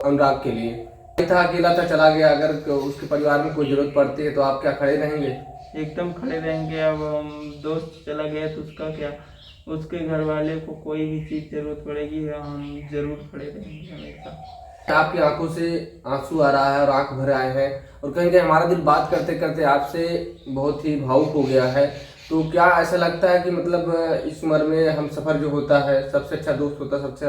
अनुराग के लिए था, अकेला था, चला गया। अगर उसके परिवार में कोई जरूरत पड़ती है तो आप क्या खड़े रहेंगे? एकदम खड़े रहेंगे। अब हम दोस्त चला गया तो उसका क्या, उसके घर वाले को कोई भी चीज़ जरूरत पड़ेगी हम जरूर खड़े रहेंगे हमेशा। आपकी आंखों से आंसू आ रहा है और आंख भर आए हैं, और कहीं कहीं हमारा दिल बात करते करते आपसे बहुत ही भावुक हो गया है। तो क्या ऐसा लगता है कि मतलब इस उम्र में हम सफ़र जो होता है, सबसे अच्छा दोस्त होता है, सबसे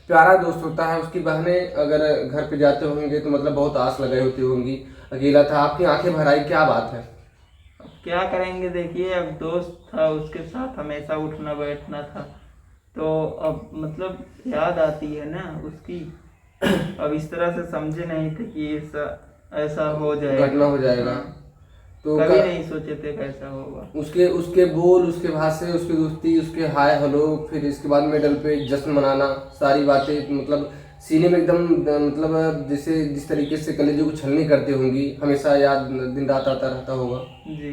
प्यारा दोस्त होता है, उसकी बहनें अगर घर पे जाते होंगे तो मतलब बहुत आस लगाई होती होंगी। अकेला था, आपकी आंखें भर आई, क्या बात है? अब क्या करेंगे, देखिए अब दोस्त था, उसके साथ हमेशा उठना बैठना था, तो अब मतलब याद आती है ना उसकी। अब इस तरह से समझे नहीं थे कि ऐसा ऐसा हो जाएगा, घटना हो जाएगा। हाँ, तो कभी नहीं सोचे थे कैसा होगा। उसके उसके बोल, उसके भाषा, उसकी दोस्ती, उसके हाय हेलो, फिर इसके बाद मेडल पे जश्न मनाना, सारी बातें मतलब सीने में एकदम मतलब जैसे जिस तरीके से कलेजे को छलनी करती होंगी, हमेशा याद दिन रात आता रहता होगा। जी।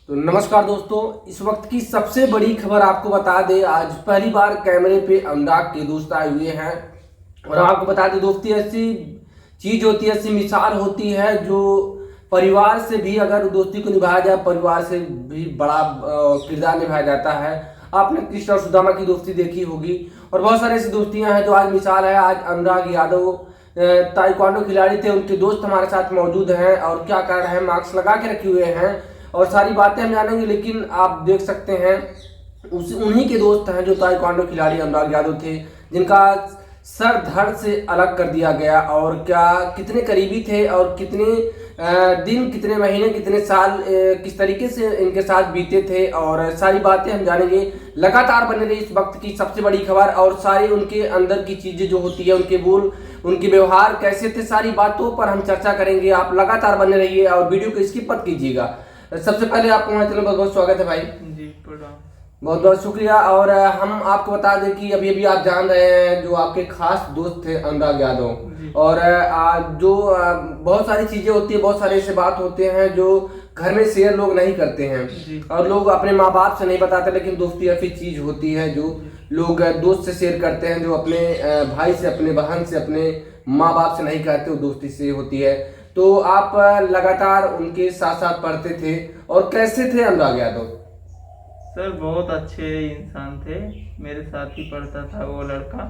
तो नमस्कार दोस्तों, इस वक्त की सबसे बड़ी खबर आपको बता दे, आज पहली बार कैमरे पे अनुराग के दोस्त आए हुए हैं। और आपको बता दें, दोस्ती ऐसी चीज होती है, ऐसी मिसाल होती है जो परिवार से भी अगर दोस्ती को निभाया जाए, परिवार से भी बड़ा किरदार निभाया जाता है। आपने कृष्ण और सुदामा की दोस्ती देखी होगी, और बहुत सारी ऐसी दोस्तियां हैं जो आज मिसाल है। आज अनुराग यादव ताइक्वांडो खिलाड़ी थे, उनके दोस्त हमारे साथ मौजूद हैं, और क्या कर रहे हैं, मास्क लगा के रखे हुए हैं, और सारी बातें हम जानेंगे। लेकिन आप देख सकते हैं उन्हीं के दोस्त हैं जो ताइक्वांडो खिलाड़ी अनुराग यादव थे, जिनका सर धड़ से अलग कर दिया गया। और क्या कितने करीबी थे, और कितने दिन, कितने महीने, कितने साल किस तरीके से इनके साथ बीते थे, और सारी बातें हम जानेंगे। लगातार बने रही इस वक्त की सबसे बड़ी खबर, और सारी उनके अंदर की चीजें जो होती है, उनके बोल, उनके व्यवहार कैसे थे, सारी बातों पर हम चर्चा करेंगे। आप लगातार बने रहिए और वीडियो को स्किप मत कीजिएगा। सबसे पहले आपको हमारे चैनल बहुत बहुत स्वागत है भाई। जी प्रणाम। बहुत बहुत शुक्रिया। और हम आपको बता दें कि अभी अभी आप जान रहे हैं जो आपके खास दोस्त थे अनुराग यादव, और जो बहुत सारी चीजें होती है, बहुत सारे ऐसे बात होते हैं जो घर में शेयर लोग नहीं करते हैं, और लोग अपने माँ बाप से नहीं बताते, लेकिन दोस्ती ऐसी चीज होती है जो लोग दोस्त से शेयर करते हैं, जो अपने भाई से, अपने बहन से, अपने माँ बाप से नहीं कहते, वो दोस्ती से होती है। तो आप लगातार उनके साथ साथ पढ़ते थे, और कैसे थे अनुराग यादव? सर बहुत अच्छे इंसान थे, मेरे साथ ही पढ़ता था वो लड़का,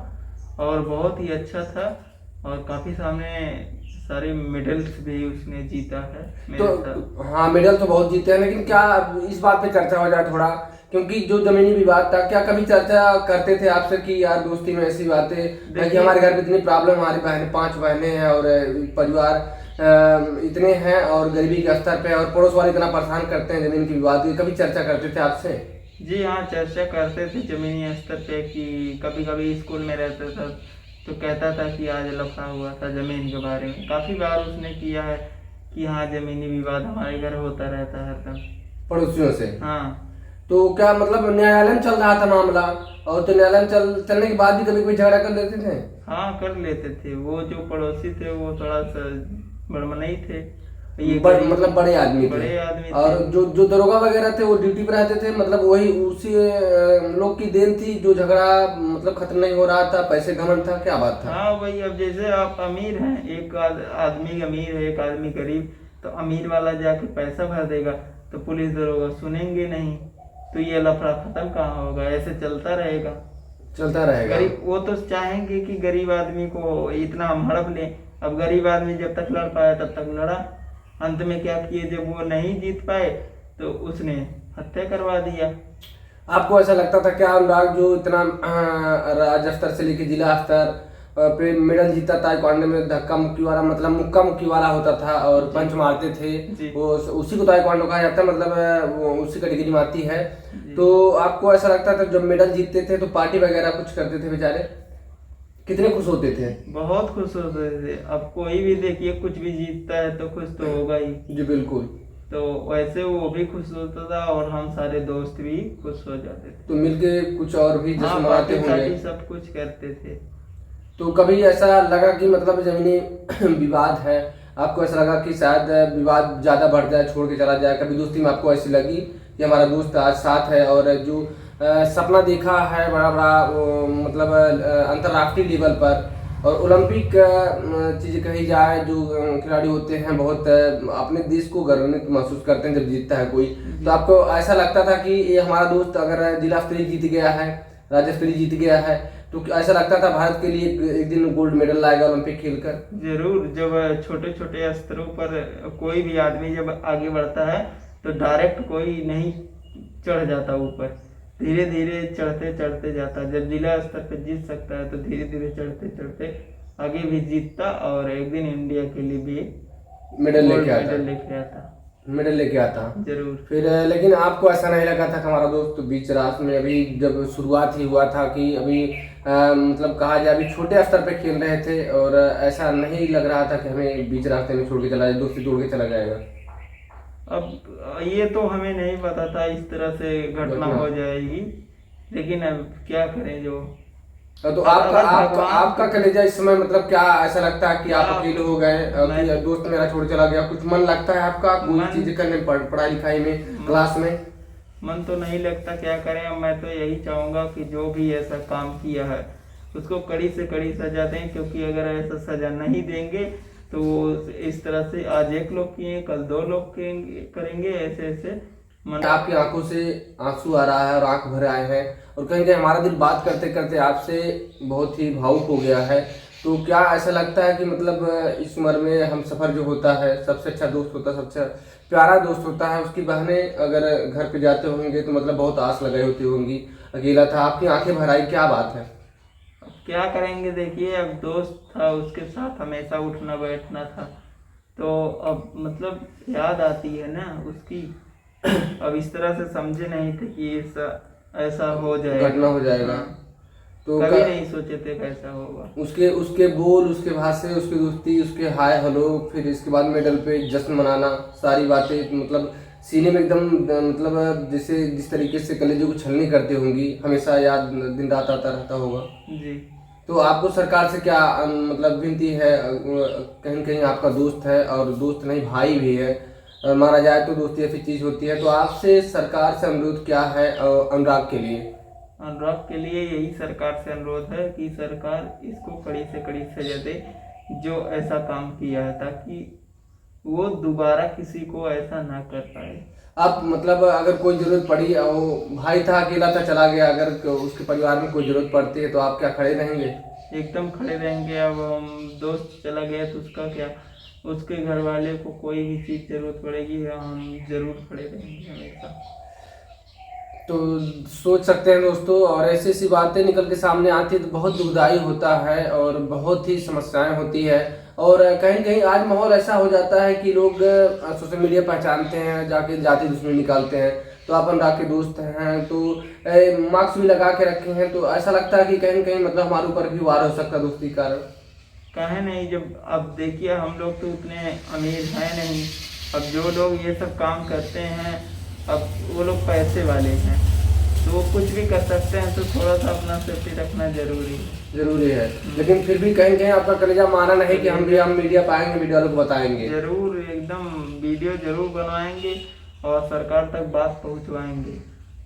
और बहुत ही अच्छा था, और काफ़ी सारे मेडल्स भी उसने जीता है मेरे साथ। तो हाँ, मेडल तो बहुत जीते हैं, लेकिन क्या इस बात पे चर्चा हो जाए थोड़ा, क्योंकि जो जमीनी विवाद था, क्या कभी चर्चा करते थे आपसे कि यार दोस्ती में ऐसी बातें कि हमारे घर में इतनी प्रॉब्लम, हमारी बहन 5 बहनें हैं, और परिवार इतने हैं, और गरीबी के स्तर पे, और पड़ोस वाले इतना परेशान करते हैं जमीन की विवाद की, कभी चर्चा करते थे आपसे? जी हाँ, चर्चा करते थे जमीनी स्तर पे, कि कभी कभी स्कूल में रहता था तो कहता था कि आज लफड़ा हुआ था ज़मीन के बारे में। काफ़ी बार उसने किया है कि हाँ, ज़मीनी विवाद हमारे घर होता रहता है हरदम पड़ोसियों से? हाँ। तो क्या मतलब न्यायालय में चल रहा था मामला, और तो न्यायालय में चलने के बाद भी कभी कोई झगड़ा कर लेते थे? हाँ, कर लेते थे। वो जो पड़ोसी थे वो थोड़ा सा बड़मनई थे, ये मतलब बड़े आदमी बड़े थे। आदमी थे। और जो जो दरोगा वगैरह थे वो ड्यूटी पर रहते थे, मतलब वही उसी लोग की देन थी जो झगड़ा मतलब खत्म नहीं हो रहा था, पैसे घमंड था, क्या बात था? हाँ वही, अब जैसे आप अमीर हैं, एक आदमी अमीर है, एक आदमी गरीब, तो अमीर वाला जाके पैसा भर देगा तो पुलिस दरोगा सुनेंगे नहीं, तो ये लफड़ा खत्म कहाँ होगा, ऐसे चलता रहेगा। चलता रहेगा। गरीब वो तो चाहेंगे कि गरीब आदमी को इतना हम हड़प लें। अब गरीब आदमी जब तक लड़ पाया तब तक लड़ा, अंत में क्या किए, जब वो नहीं जीत पाए तो उसने हत्या करवा दिया। आपको ऐसा लगता था क्या अनुराग जो इतना राज्य स्तर से लेके जिला स्तर पे मेडल जीता ताइक्वांडो में, धक्का मुक्की वाला, मतलब मुक्का मुक्की वाला होता था, और पंच मारते थे, वो उसी को ताइक्वांडो कहा जाता है, मतलब वो उसी कैटेगरी में आती है। तो आपको ऐसा लगता था जब मेडल जीतते थे तो पार्टी वगैरह कुछ करते थे बेचारे, कितने खुश होते थे? बहुत खुश होते थे। अब कोई भी देखिए कुछ भी जीतता है तो खुश तो होगा ही। जी बिल्कुल। तो वैसे वो भी खुश होता था, और हम सारे दोस्त भी खुश हो जाते थे। तो मिलके कुछ और भी जश्न हाँ, मनाते पार्टी होंगे। सब कुछ करते थे। तो कभी ऐसा लगा कि मतलब जमीनी विवाद है, आपको ऐसा लगा कि शायद विवाद ज्यादा बढ़ जाए, छोड़ के चला जाए? कभी दोस्ती में आपको ऐसी लगी कि हमारा दोस्त आज साथ है, और जो सपना देखा है बड़ा बड़ा मतलब अंतर्राष्ट्रीय लेवल पर, और ओलंपिक चीज़ कही जाए, जो खिलाड़ी होते हैं बहुत अपने देश को गर्वित महसूस करते हैं जब जीतता है कोई। तो आपको ऐसा लगता था कि ये हमारा दोस्त अगर जिला स्तरीय जीत गया है, राज्य स्तरीय जीत गया है, तो ऐसा लगता था भारत के लिए एक दिन गोल्ड मेडल लाएगा ओलंपिक खेलकर? जरूर। जब छोटे छोटे स्तरों पर कोई भी आदमी जब आगे बढ़ता है तो डायरेक्ट कोई नहीं चढ़ जाता ऊपर, धीरे धीरे चढ़ते चढ़ते जाता। जब जिला स्तर पर जीत सकता है तो धीरे धीरे चढ़ते चढ़ते आगे भी जीतता और एक दिन इंडिया के लिए भी मेडल गोल्ड लेके मेडल लेके आता। मेडल लेके आता। जरूर। फिर लेकिन आपको ऐसा नहीं लगा था कि हमारा दोस्त बीच रास्ते में, अभी जब शुरुआत ही हुआ था कि अभी मतलब कहा जाए अभी छोटे स्तर पे खेल रहे थे और ऐसा नहीं लग रहा था कि हमें बीच रास्ते में छोड़ के चला जाए, दोस्ती तोड़ के चला जाएगा? अब ये तो हमें नहीं पता था इस तरह से घटना हो जाएगी, लेकिन अब क्या करें जो। तो आपका कलेजा इस समय मतलब क्या ऐसा लगता है कि आप अकेले हो गए कि दोस्त मेरा छोड़ चला गया? कुछ मन लगता है आपका कोई चीज करने पढ़ाई लिखाई में, क्लास में? मन तो नहीं लगता, क्या करें। मैं तो यही चाहूंगा कि जो भी ऐसा काम किया है उसको कड़ी से कड़ी सजा दें, क्योंकि अगर ऐसा सजा नहीं देंगे तो इस तरह से आज एक लोग किए, कल 2 लोग करेंगे, ऐसे ऐसे। आपकी आंखों से आंसू आ रहा है और आंख भर आए हैं और कहीं कहीं हमारा दिल बात करते करते आपसे बहुत ही भावुक हो गया है। तो क्या ऐसा लगता है कि मतलब इस उम्र में हम सफ़र जो होता है, सबसे अच्छा दोस्त होता है, सबसे प्यारा दोस्त होता है, उसकी बहनें अगर घर पे जाते होंगे तो मतलब बहुत आस लगाई होती होंगी, अकेला था, आपकी आंखें भर आई, क्या बात है? अब क्या करेंगे, देखिए अब दोस्त था, उसके साथ हमेशा उठना बैठना था, तो अब मतलब याद आती है ना उसकी। अब इस तरह से समझे नहीं थे कि ऐसा हो जाएगा, घटना हो जाएगा। तो कभी नहीं सोचे थे कैसा होगा। उसके बोल, उसके भाषा, उसकी दोस्ती, उसके हाय हेलो, फिर इसके बाद मेडल पे जश्न मनाना, सारी बातें मतलब सीने में एकदम मतलब जैसे जिस तरीके से कलेजे को छलनी करती होंगी, हमेशा याद दिन रात आता रहता होगा जी। तो आपको सरकार से क्या मतलब विनती है? कहीं कहीं आपका दोस्त है और दोस्त नहीं भाई भी है, माना जाए तो दोस्ती ऐसी चीज होती है। तो आपसे सरकार से अनुरोध क्या है अनुराग के लिए? अनुराग के लिए यही सरकार से अनुरोध है कि सरकार इसको कड़ी से कड़ी सजा दे जो ऐसा काम किया है, ताकि वो दोबारा किसी को ऐसा ना कर पाए। अब मतलब अगर कोई जरूरत पड़ी, वो भाई था अकेला था चला गया, अगर उसके परिवार में कोई जरूरत पड़ती है तो आप क्या खड़े रहेंगे? एकदम खड़े रहेंगे। अब हम दोस्त चला गया तो उसका क्या, उसके घर वाले को कोई भी चीज जरूरत पड़ेगी हम जरूर खड़े रहेंगे हमेशा। तो सोच सकते हैं दोस्तों, और ऐसी ऐसी बातें निकल के सामने आती है तो बहुत दुखदाई होता है और बहुत ही समस्याएं होती है। और कहीं कहीं आज माहौल ऐसा हो जाता है कि लोग सोशल मीडिया पहचानते हैं, जाके जाति दुश्मनी निकालते हैं। तो आप अनुराग के दोस्त हैं तो मार्क्स भी लगा के रखे हैं, तो ऐसा लगता है कि कहीं कहीं मतलब हमारे ऊपर भी वार हो सकता है दोस्ती का। कहे नहीं, जब अब देखिए हम लोग तो उतने अमीर हैं नहीं। अब जो लोग ये सब काम करते हैं अब वो लोग पैसे वाले हैं तो वो कुछ भी कर सकते हैं, तो थोड़ा सा अपना सेफ्टी रखना जरूरी है। लेकिन फिर भी कहीं कहीं आपका कलेजा माना नहीं कि हम मीडिया पाएंगे, मीडिया वालों को बताएंगे। जरूर, एकदम वीडियो जरूर बनवाएंगे और सरकार तक बात पहुंचवाएंगे।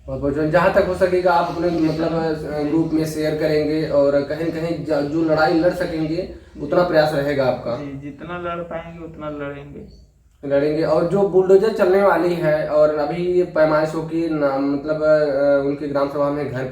और जहाँ तक हो सकेगा आप अपने मतलब ग्रुप में शेयर करेंगे और कहीं कहीं जो लड़ाई लड़ सकेंगे उतना प्रयास रहेगा आपका। जितना लड़ पाएंगे उतना लड़ेंगे। और जो बुलडोजर चलने वाली है और अभी पैमाइश हो की मतलब उनके ग्राम सभा में घर